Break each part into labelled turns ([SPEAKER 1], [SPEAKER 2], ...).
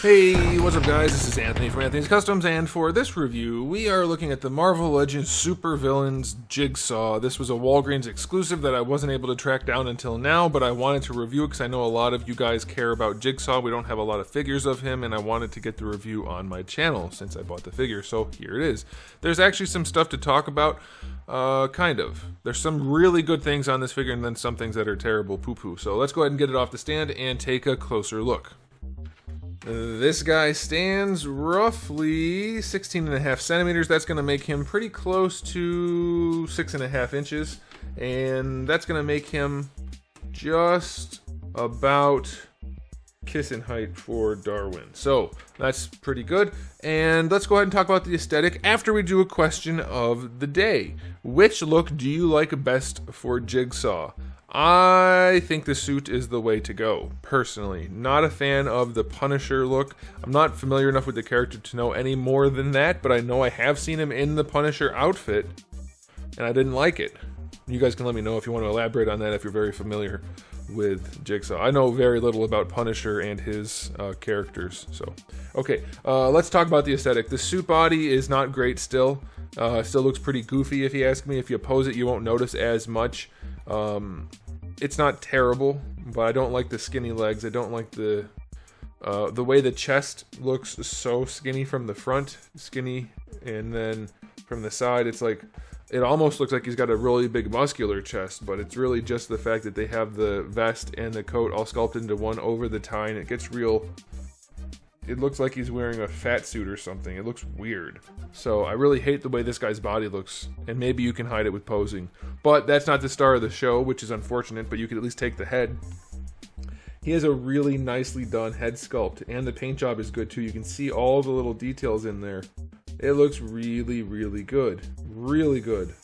[SPEAKER 1] Hey, what's up guys? This is Anthony from Anthony's Customs, and for this review, we are looking at the Marvel Legends Supervillains Jigsaw. This was a Walgreens exclusive that I wasn't able to track down until now, but I wanted to review it because I know a lot of you guys care about Jigsaw. We don't have a lot of figures of him, and I wanted to get the review on my channel since I bought the figure, so here it is. There's actually some stuff to talk about, kind of. There's some really good things on this figure and then some things that are terrible poo-poo. So let's go ahead and get it off the stand and take a closer look. This guy stands roughly 16.5 centimeters. That's going to make him pretty close to 6.5 inches. And that's going to make him just about kissing height for Darwin. So that's pretty good. And let's go ahead and talk about the aesthetic after we do a question of the day. Which look do you like best for Jigsaw? I think the suit is the way to go, personally. Not a fan of the Punisher look. I'm not familiar enough with the character to know any more than that, but I know I have seen him in the Punisher outfit, and I didn't like it. You guys can let me know if you want to elaborate on that if you're very familiar with Jigsaw. I know very little about Punisher and his characters, so. Okay, let's talk about the aesthetic. The suit body is not great still. Still looks pretty goofy if you ask me. If you pose it, you won't notice as much. It's not terrible, but I don't like the skinny legs. I don't like the way the chest looks so skinny from the front, skinny, and then from the side, it's like, it almost looks like he's got a really big muscular chest, but it's really just the fact that they have the vest and the coat all sculpted into one over the tie, and it gets real. It looks like he's wearing a fat suit or something. It looks weird. So I really hate the way this guy's body looks, and maybe you can hide it with posing. But that's not the star of the show, which is unfortunate, but you could at least take the head. He has a really nicely done head sculpt, and the paint job is good too. You can see all the little details in there. It looks really, really good. Really good.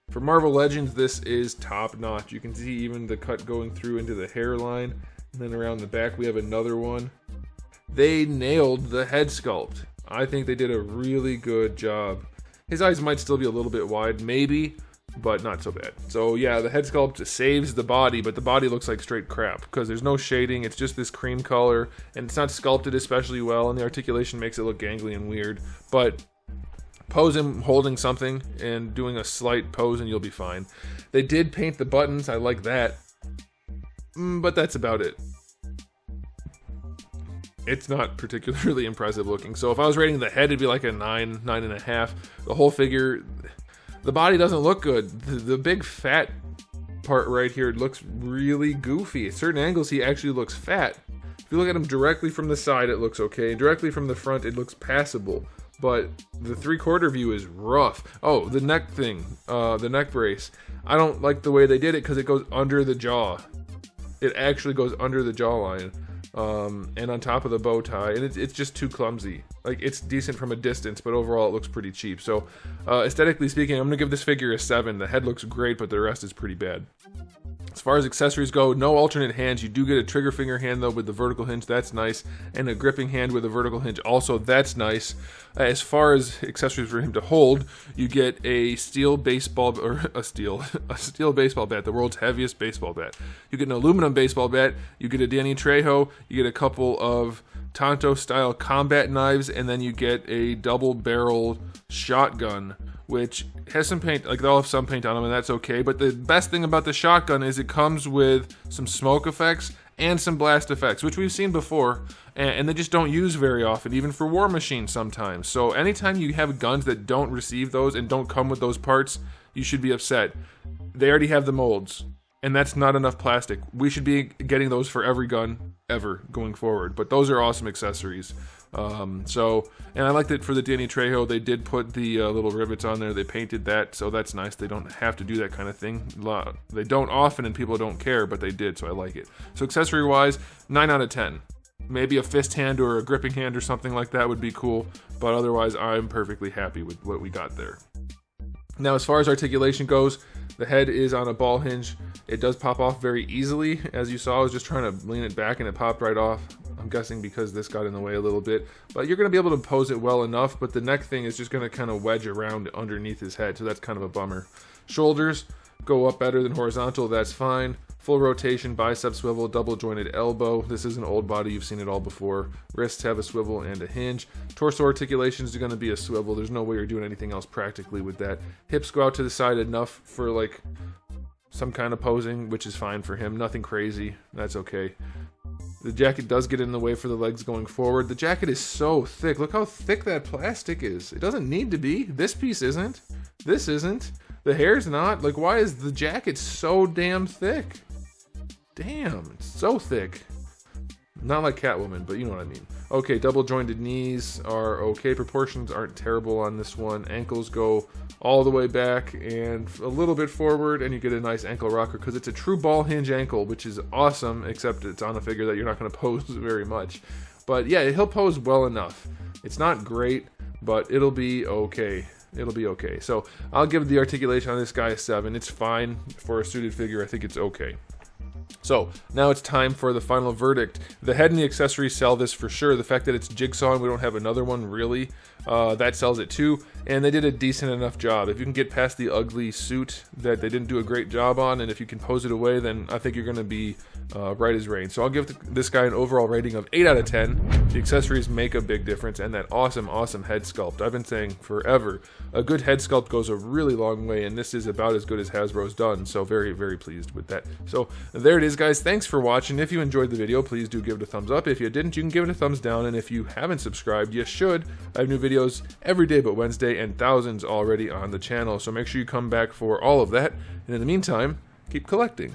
[SPEAKER 1] For Marvel Legends, this is top notch. You can see even the cut going through into the hairline, and then around the back we have another one. They nailed the head sculpt. I think they did a really good job. His eyes might still be a little bit wide, maybe, but not so bad. So yeah, the head sculpt saves the body, but the body looks like straight crap because there's no shading. It's just this cream color, and it's not sculpted especially well, and the articulation makes it look gangly and weird. But pose him holding something and doing a slight pose and you'll be fine. They did paint the buttons. I like that, but that's about it. It's not particularly impressive looking. So if I was rating the head, it'd be like a 9, 9.5. The whole figure, the body doesn't look good. The big fat part right here looks really goofy. At certain angles, he actually looks fat. If you look at him directly from the side, it looks okay. Directly from the front, it looks passable. But the 3/4 view is rough. Oh, the neck thing, the neck brace. I don't like the way they did it because it goes under the jaw. It actually goes under the jawline. And on top of the bow tie, and it's just too clumsy. Like, it's decent from a distance, but overall it looks pretty cheap. So aesthetically speaking, I'm gonna give this figure a 7. The head looks great, but the rest is pretty bad. As far as accessories go, no alternate hands. You do get a trigger finger hand though with the vertical hinge, that's nice, and a gripping hand with a vertical hinge also, that's nice. As far as accessories for him to hold, you get a steel baseball, or a steel baseball bat, the world's heaviest baseball bat. You get an aluminum baseball bat, you get a Danny Trejo, you get a couple of Tonto style combat knives, and then you get a double barrel shotgun, which has some paint, like they'll have some paint on them, and that's okay. But the best thing about the shotgun is it comes with some smoke effects and some blast effects, which we've seen before, and they just don't use very often, even for War Machine sometimes. So anytime you have guns that don't receive those and don't come with those parts, you should be upset. They already have the molds, and that's not enough plastic. We should be getting those for every gun ever going forward, but those are awesome accessories. And I liked it for the Danny Trejo. They did put the little rivets on there. They painted that, so that's nice. They don't have to do that kind of thing. They don't often, and people don't care, but they did, so I like it. So accessory-wise, 9 out of 10. Maybe a fist hand or a gripping hand or something like that would be cool, but otherwise I'm perfectly happy with what we got there. Now, as far as articulation goes, the head is on a ball hinge. It does pop off very easily. As you saw, I was just trying to lean it back and it popped right off. I'm guessing because this got in the way a little bit. But you're going to be able to pose it well enough, but the neck thing is just going to kind of wedge around underneath his head, so that's kind of a bummer. Shoulders go up better than horizontal, that's fine. Full rotation, bicep swivel, double jointed elbow. This is an old body, you've seen it all before. Wrists have a swivel and a hinge. Torso articulations are going to be a swivel. There's no way you're doing anything else practically with that. Hips go out to the side enough for like some kind of posing, which is fine for him. Nothing crazy. That's okay. The jacket does get in the way for the legs going forward. The jacket is so thick. Look how thick that plastic is. It doesn't need to be. This piece isn't. This isn't. The hair's not. Like, why is the jacket so damn thick? Damn, it's so thick. Not like Catwoman, but you know what I mean. Okay, double jointed knees are okay. Proportions aren't terrible on this one. Ankles go all the way back and a little bit forward, and you get a nice ankle rocker because it's a true ball hinge ankle, which is awesome, except it's on a figure that you're not going to pose very much. But yeah, he'll pose well enough. It's not great, but it'll be okay. It'll be okay. So I'll give the articulation on this guy a 7. It's fine for a suited figure. I think it's okay. So now it's time for the final verdict. The head and the accessories sell this for sure. The fact that it's Jigsaw and we don't have another one really, that sells it too. And they did a decent enough job. If you can get past the ugly suit that they didn't do a great job on, and if you can pose it away, then I think you're going to be right as rain. So I'll give this guy an overall rating of 8 out of 10. The accessories make a big difference, and that awesome head sculpt. I've been saying forever, a good head sculpt goes a really long way, and this is about as good as Hasbro's done. So very, very pleased with that. So there it is, guys. Thanks for watching. If you enjoyed the video, please do give it a thumbs up. If you didn't, you can give it a thumbs down. And if you haven't subscribed, you should. I have new videos every day but Wednesday, and thousands already on the channel. So make sure you come back for all of that. And in the meantime, keep collecting.